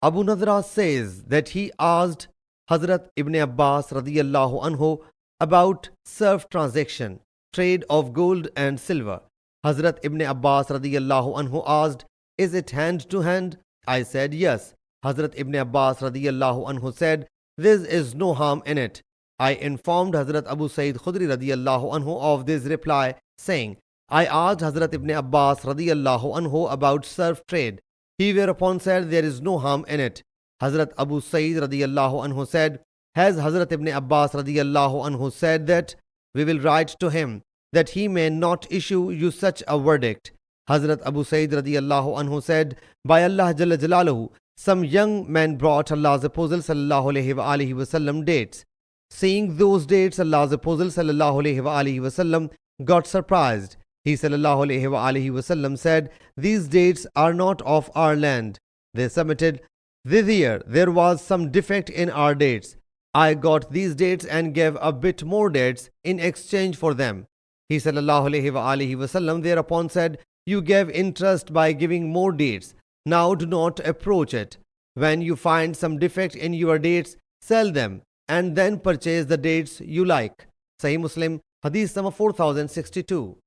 Abu Nadra says that he asked Hazrat Ibn Abbas radiyallahu anhu about serf transaction, trade of gold and silver. Hazrat Ibn Abbas radiyallahu anhu asked, is it hand to hand? I said yes. Hazrat Ibn Abbas radiyallahu anhu said, there is no harm in it. I informed Hazrat Abu Sa'id Khudri radiyallahu anhu of this reply, saying, I asked Hazrat Ibn Abbas radiyallahu anhu about serf trade. He whereupon said, there is no harm in it. Hazrat Abu Sa'id radiyallahu anhu said, has Hazrat Ibn Abbas radiyallahu anhu said that we will write to him that he may not issue you such a verdict? Hazrat Abu Sa'id radiyallahu anhu said, by Allah Jalla Jalaluhu, some young men brought Allah's Apostle sallallahu alayhi wasallam dates. Seeing those dates, Allah's Apostle sallallahu alayhi wasallam got surprised. He sallallahu alayhi wasallam said, these dates are not of our land. They submitted, this year there was some defect in our dates. I got these dates and gave a bit more dates in exchange for them. He sallallahu alayhi wasallam thereupon said, you gave interest by giving more dates. Now do not approach it. When you find some defect in your dates, sell them and then purchase the dates you like. Sahih Muslim Hadees number 4062.